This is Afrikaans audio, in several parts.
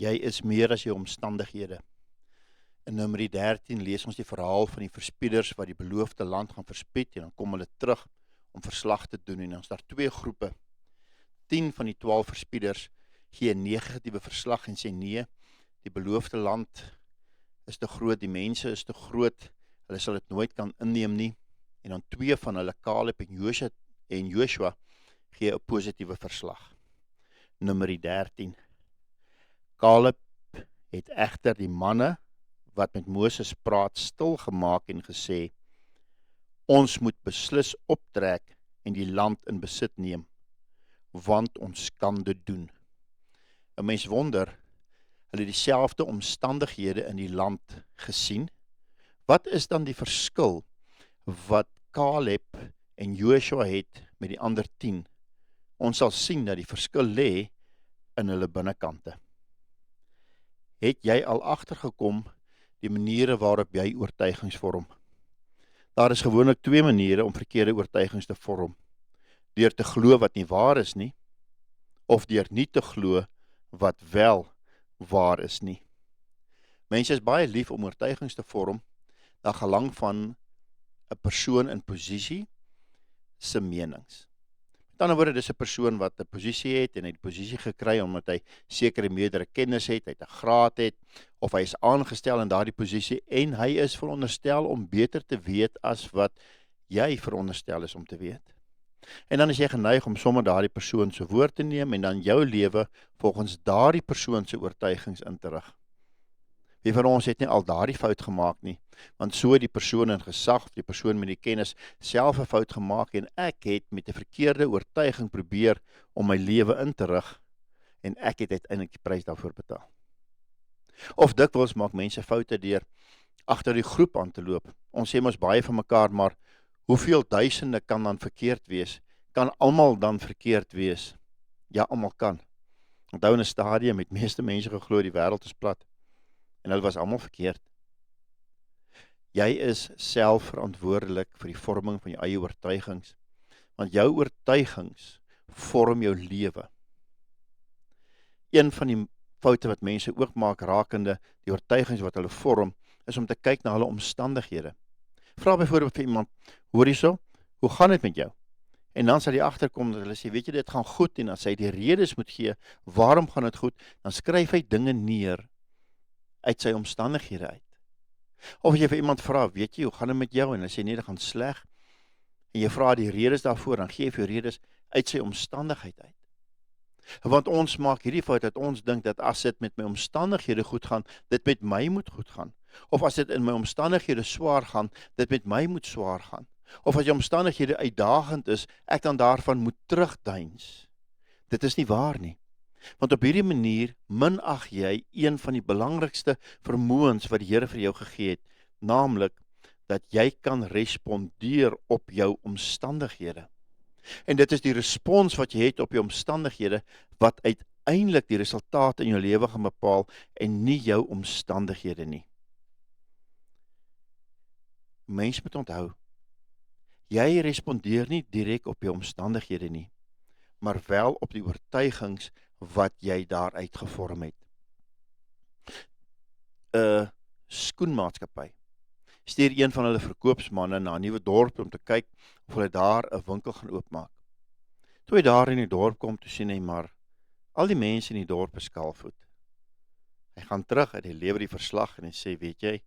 Jy is meer as jou omstandighede. In Numeri 13 lees ons die verhaal van die verspieders wat die beloofde land gaan verspied en dan kom hulle terug om verslag te doen en dan is daar twee groepe. 10 van die 12 verspieders gee 'n negatiewe verslag en sê nee, die beloofde land is te groot, die mense is te groot, hulle sal dit nooit kan inneem nie. En dan 2 van hulle, Caleb en Joshua, gee 'n positiewe verslag. Numeri 13. Caleb het egter die manne wat met Moses praat stil gemaak en gesê, ons moet beslis optrek en die land in besit neem, want ons kan dit doen. 'n Mens wonder, hulle het dieselfde omstandighede in die land gesien. Wat is dan die verskil wat Caleb en Joshua het met die ander 10? Ons sal sien dat die verskil lê in hulle binnekante. Het jy al agtergekom die maniere waarop jy oortuigings vorm? Daar is gewoonlik 2 maniere om verkeerde oortuigings te vorm. Deur te glo wat nie waar is nie, of deur nie te glo wat wel waar is nie. Mense is baie lief om oortuigings te vorm na gelang van 'n persoon in posisie se menings. Met ander woorde, dis 'n persoon wat 'n posisie het en hy het die posisie gekry omdat hy sekere meerdere kennis het, hy het 'n graad het, of hy is aangestel in daardie posisie en hy is veronderstel om beter te weet as wat jy veronderstel is om te weet. En dan is jy geneig om sommer daardie persoon se woord te neem en dan jou lewe volgens daardie persoon se oortuigings in te rig. Wie van ons het nie al daardie fout gemaak nie, want so het die persoon in gesag of die persoon met die kennis self 'n fout gemaak en ek het met 'n verkeerde oortuiging probeer om my lewe in te rig en ek het uiteindelik die prys daarvoor betaal. Of dikwels maak mense foute deur agter die groep aan te loop. Ons sê mos baie van mekaar, maar hoeveel duisende kan dan verkeerd wees? Kan almal dan verkeerd wees? Ja, almal kan. Onthou in 'n stadium het meeste mense geglo die wêreld is plat en hulle was almal verkeerd. Jy is self verantwoordelik vir die vorming van jou eie oortuigings, want jou oortuigings vorm jou lewe. Een van die foute wat mense ook maak rakende die oortuigings wat hulle vorm, is om te kyk na hulle omstandighede. Vra byvoorbeeld vir iemand, hoor hierso, hoe gaan dit met jou? En dan sal jy agterkom dat hulle sê, weet jy, dit gaan goed, en as hy die redes moet gee, waarom gaan dit goed, dan skryf hy dinge neer uit sy omstandighede uit. Of as jy vir iemand vra, weet jy, hoe gaan dit met jou? En hy sê, nee, dit gaan sleg. En jy vra die redes daarvoor, dan gee jy vir redes uit sy omstandigheid uit. Want ons maak hierdie fout dat ons dink dat as dit met my omstandighede goed gaan, dit met my moet goed gaan. Of as dit in my omstandighede swaar gaan, dit met my moet swaar gaan. Of as die omstandighede uitdagend is, ek dan daarvan moet terugdeins. Dit is nie waar nie. Want op hierdie manier minag jy een van die belangrikste vermoëns wat die Here vir jou gegee het, naamlik dat jy kan respondeer op jou omstandighede. En dit is die respons wat jy het op jou omstandighede wat uiteindelik die resultate in jou lewe gaan bepaal en nie jou omstandighede nie. Mens moet onthou, jy respondeer nie direk op jou omstandighede nie, maar wel op die oortuigings wat jy daaruit gevorm het. 'n Skoenmaatskappy stuur een van hulle verkoopsmanne na 'n nuwe dorp om te kyk of hulle daar 'n winkel gaan oopmaak. Toe hy daar in die dorp kom, toe sien hy maar al die mense in die dorp is skaalvoet. Hy gaan terug en hy lewer die verslag en hy sê, weet jy,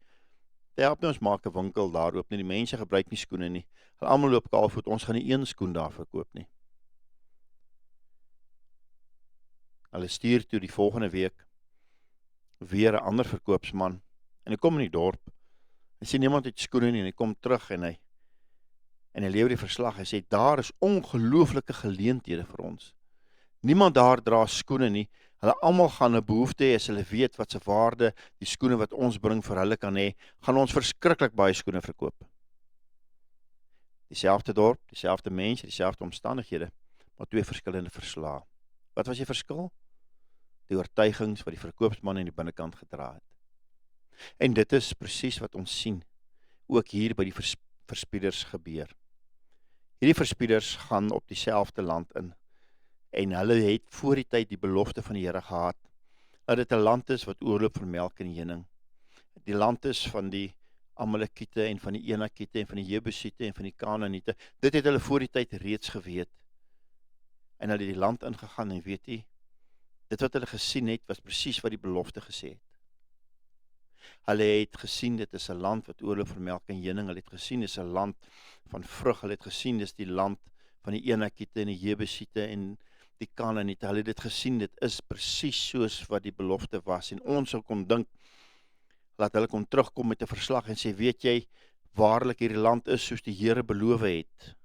help my ons maak 'n winkel daar oop nie, die mense gebruik nie skoene nie, hulle almal loop kaalvoet, ons gaan nie een skoen daar verkoop nie. Hulle stuur toe die volgende week weer 'n ander verkoopsman en hy kom in die dorp. Hy sien niemand het skoene nie en hy kom terug en hy lewer die verslag. Hy sê daar is ongelooflike geleenthede vir ons. Niemand daar dra skoene nie. Hulle almal gaan 'n behoefte hê as hulle weet wat se waarde die skoene wat ons bring vir hulle kan hê, gaan ons verskriklik baie skoene verkoop. Dieselfde dorp, dieselfde mense, dieselfde omstandighede, maar 2 verskillende verslae. Wat was die verskil? Die oortuigings wat die verkoopsman in die binnekant gedra het. En dit is presies wat ons sien, ook hier by die verspieders gebeur. Hierdie verspieders gaan op dieselfde land in, en hulle het voor die tyd die belofte van die Here gehad. dat dit 'n land is wat oorloop van melk en honing. Die land is van die Amalekiete en van die Enakiete en van die Jebusiete en van die Kanaaniete. Dit het hulle voor die tyd reeds geweet. En hulle het die land ingegaan en weet jy, dit wat hulle gesien het, was presies wat die belofte gesê het. Hulle het gesien, dit is 'n land wat oorloop van melk en honing. Hulle het gesien, dit is 'n land van vrug. Hulle het gesien, dit is die land van die Enakiete en die Jebusiete en die Kanaaniete. Hulle het dit gesien, dit is presies soos wat die belofte was. En ons sou kon dink, laat hulle kon terugkom met 'n verslag en sê, weet jy, waarlik hierdie land is soos die Here beloof het.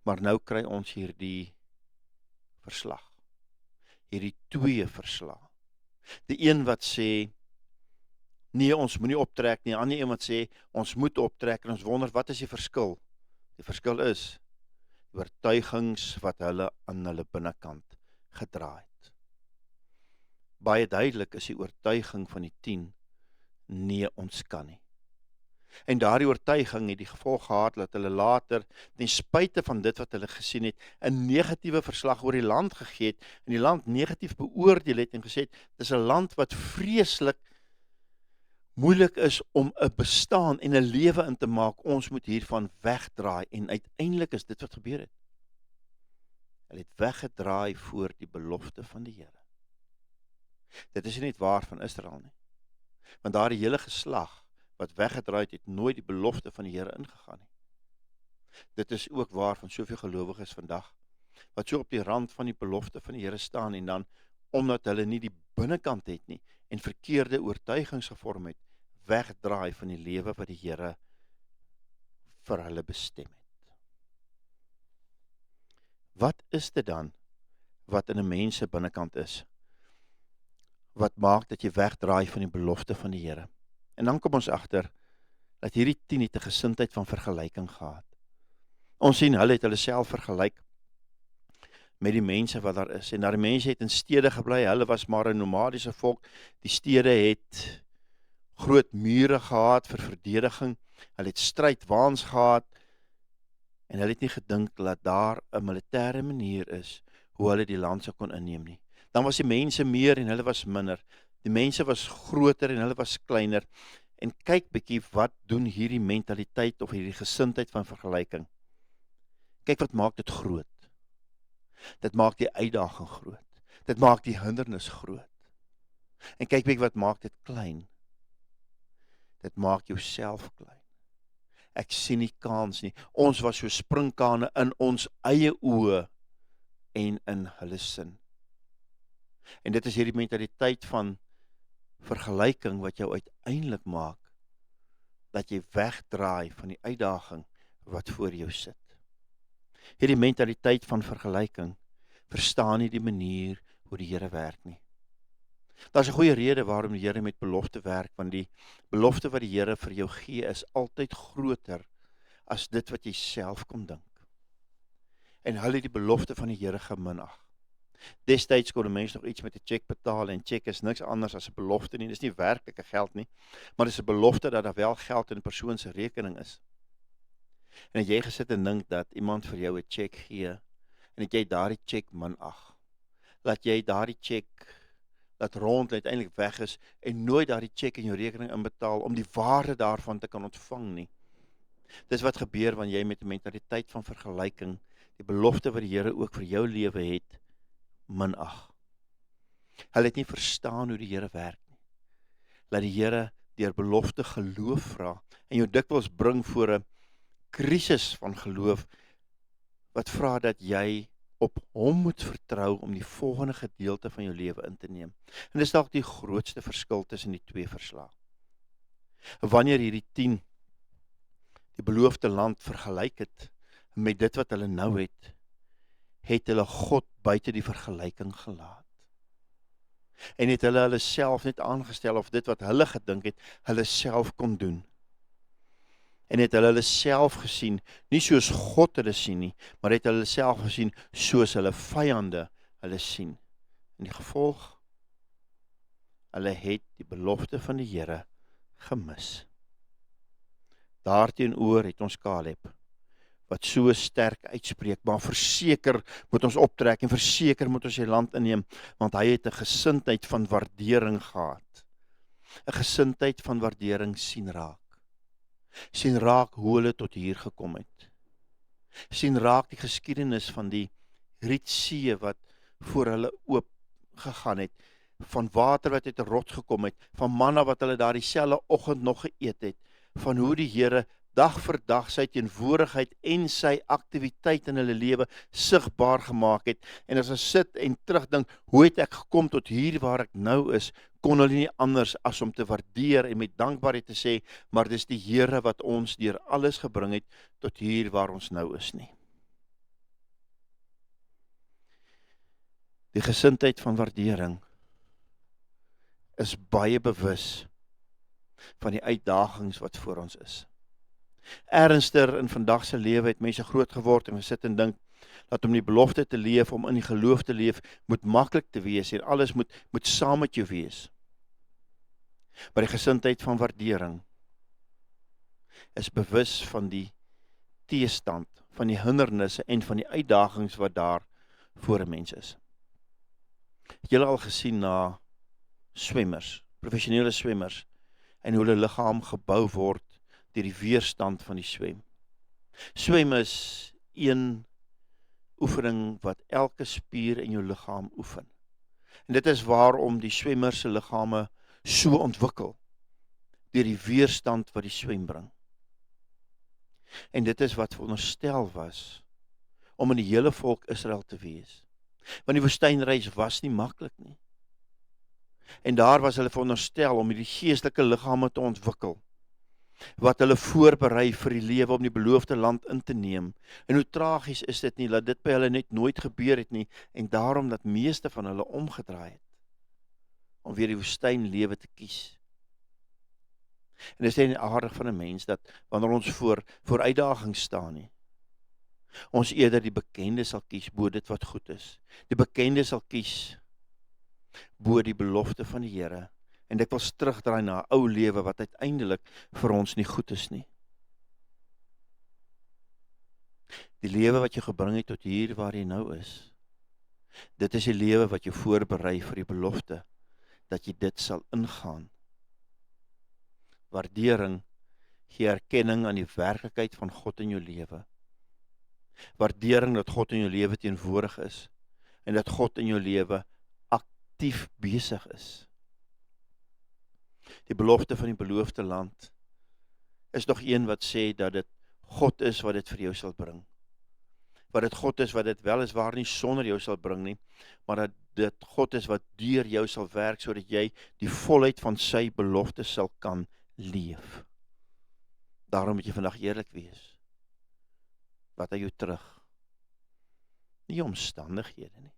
Maar nou kry ons hier die verslag. Hierdie twee verslag. Die een wat sê, nee, ons moenie optrek nie. Die ander een wat sê, ons moet optrek en ons wonder, wat is die verskil? Die verskil is, die oortuigings wat hulle aan hulle binnekant gedra het. Baie duidelik is die oortuiging van die 10, nee, ons kan nie. En daardie oortuiging het die gevolg gehad dat hulle later, ten spyte van dit wat hulle gesien het, 'n negatiewe verslag oor die land gegee het, en die land negatief beoordeel het en gesê het, dis 'n land wat vreeslik moeilik is om 'n bestaan en 'n lewe in te maak. Ons moet hiervan wegdraai, en uiteindelik is dit wat gebeur het. Hulle het weggedraai voor die belofte van die Here. Dit is nie net waar van Israel nie. Want daardie hele geslag wat weggedraai het, nooit die belofte van die Here ingegaan nie. Dit is ook waar van soveel gelowiges vandag, wat so op die rand van die belofte van die Here staan, en dan, omdat hulle nie die binnekant het nie, en verkeerde oortuigings gevorm het, wegdraai van die lewe wat die Here vir hulle bestem het. Wat is dit dan, wat in 'n mens se binnekant is, wat maak dat jy wegdraai van die belofte van die Here? En dan kom ons agter, dat hierdie 10 het 'n gesindheid van vergelyking gehad. Ons sien, hulle het hulle self vergelyk met die mense wat daar is, en daar die mense het in stede gebly, hulle was maar 'n nomadiese volk, die stede het groot mure gehad vir verdediging, hulle het strydwaans gehad, en hulle het nie gedink dat daar 'n militêre manier is, hoe hulle die land sou kon inneem nie. Dan was die mense meer en hulle was minder, die mense was groter en hulle was kleiner, en kyk bietjie wat doen hierdie mentaliteit of hierdie gesindheid van vergelyking. Kyk wat maak dit groot. Dit maak die uitdaging groot. Dit maak die hindernis groot. En kyk bietjie wat maak dit klein. Dit maak jouself klein. Ek sien nie kans nie. Ons was so springkane in ons eie oë en in hulle sin. En dit is hierdie mentaliteit van vergelyking wat jou uiteindelik maak dat jy wegdraai van die uitdaging wat voor jou sit. Hierdie mentaliteit van vergelyking verstaan nie die manier hoe die Here werk nie. Daar's 'n goeie rede waarom die Here met belofte werk, want die belofte wat die Here vir jou gee is altyd groter as dit wat jy self kon dink. En hulle het die belofte van die Here geminag. Destyds kon 'n mens nog iets met 'n cheque betaal, en cheque is niks anders as 'n belofte nie. Dis nie werklike geld nie, maar dis 'n belofte dat daar wel geld in 'n persoon se rekening is. En het jy gesit en dink dat iemand vir jou 'n cheque gee, en het jy daardie cheque minag, laat jy daardie cheque dat rond uiteindelik weg is, en nooit daardie cheque in jou rekening inbetaal, om die waarde daarvan te kan ontvang nie. Dis wat gebeur wanneer jy met 'n mentaliteit van vergelyking, die belofte wat die Here ook vir jou lewe het, minag. Hulle het nie verstaan hoe die Here werk nie. Laat die Here deur belofte geloof vra, en jou dikwels bring voor 'n krisis van geloof, wat vra dat jy op hom moet vertrou om die volgende gedeelte van jou lewe in te neem. En dis dalk die grootste verskil tussen die twee verslae. Wanneer hierdie 10 die beloofde land vergelyk het met dit wat hulle nou het, het hulle God buite die vergelyking gelaat. En het hulle self net aangestel of dit wat hulle gedink het, hulle self kon doen. En het hulle self gesien, nie soos God hulle sien nie, maar het hulle self gesien soos hulle vyande hulle sien. En die gevolg, hulle het die belofte van die Here gemis. Daarteenoor het ons Kaleb, wat so sterk uitspreek, maar verseker moet ons optrek en verseker moet ons die land inneem, want hy het 'n gesindheid van waardering gehad. 'n Gesindheid van waardering sien raak. Sien raak hoe hulle tot hier gekom het. Sien raak die geskiedenis van die Rietsee wat voor hulle oop gegaan het, van water wat uit 'n rots gekom het, van manna wat hulle daar dieselfde oggend nog geëet het, van hoe die Here dag vir dag sy teenwoordigheid en sy aktiwiteit in hulle lewe sigbaar gemaak het. En as ons sit en terugdink, hoe het ek gekom tot hier waar ek nou is, kon hulle nie anders as om te waardeer en met dankbaarheid te sê, maar dis die Here wat ons deur alles gebring het tot hier waar ons nou is nie. Die gesindheid van waardering is baie bewus van die uitdagings wat voor ons is. Ernstiger in vandag se lewe het mense groot geword en gesit en dink dat om die belofte te leef, om in die geloof te leef, moet maklik te wees en alles moet saam met jou wees. Maar die gesindheid van waardering is bewus van die teestand, van die hindernisse en van die uitdagings wat daar voor 'n mens is. Het julle al gesien na swemmers, professionele swemmers, en hoe hulle liggaam gebou word deur die weerstand van die swem? Swem is een oefening wat elke spier in jou liggaam oefen. En dit is waarom die swemmers se liggame so ontwikkel, deur die weerstand wat die swem bring. En dit is wat veronderstel was om in die hele volk Israel te wees. Want die woestynreis was nie maklik nie. En daar was hulle veronderstel om die geestelike liggame te ontwikkel, wat hulle voorberei vir die lewe om die beloofde land in te neem. En hoe tragies is dit nie, dat dit by hulle net nooit gebeur het nie, en daarom dat meeste van hulle omgedraai het, om weer die woestynlewe te kies. En dit is nie aardig van 'n mens, dat wanneer ons voor uitdagings staan nie, ons eerder die bekende sal kies bo dit wat goed is. Die bekende sal kies bo die belofte van die Here, en dit wil terugdraai na 'n ou lewe wat uiteindelik vir ons nie goed is nie. Die lewe wat jou gebring het tot hier waar jy nou is, dit is die lewe wat jou voorberei vir die belofte, dat jy dit sal ingaan. Waardering gee erkenning aan die werklikheid van God in jou lewe. Waardering dat God in jou lewe teenwoordig is, en dat God in jou lewe aktief besig is. Die belofte van die beloofde land is nog een wat sê dat dit God is wat dit vir jou sal bring. Wat dit God is wat dit weliswaar nie sonder jou sal bring nie, maar dat dit God is wat deur jou sal werk, sodat jy die volheid van sy belofte sal kan leef. Daarom moet jy vandag eerlik wees. Wat hy jou terug? Nie omstandighede nie.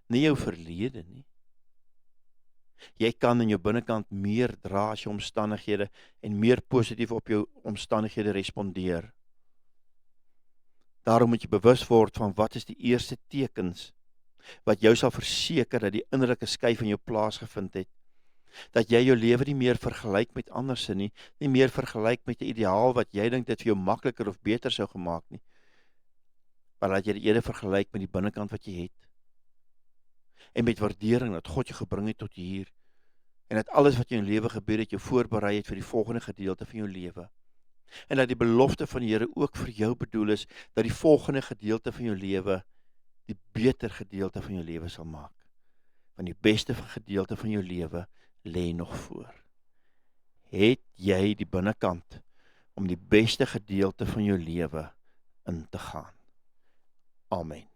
Nie jou verlede nie. Jy kan in jou binnekant meer dra as jou omstandighede en meer positief op jou omstandighede respondeer. Daarom moet jy bewus word van wat is die eerste tekens wat jou sal verseker dat die innerlike skuif in jou plaasgevind het. Dat jy jou lewe nie meer vergelyk met anderse nie meer vergelyk met 'n ideaal wat jy dink dit vir jou makliker of beter sou gemaak nie, maar dat jy dit eerder vergelyk met die binnekant wat jy het. En met waardering dat God jou gebring het tot hier, en dat alles wat in jou lewe gebeur het, jou voorberei het vir die volgende gedeelte van jou lewe. En dat die belofte van die Here ook vir jou bedoel is, dat die volgende gedeelte van jou lewe die beter gedeelte van jou lewe sal maak. Want die beste gedeelte van jou lewe lê nog voor. Het jy die binnekant om die beste gedeelte van jou lewe in te gaan? Amen.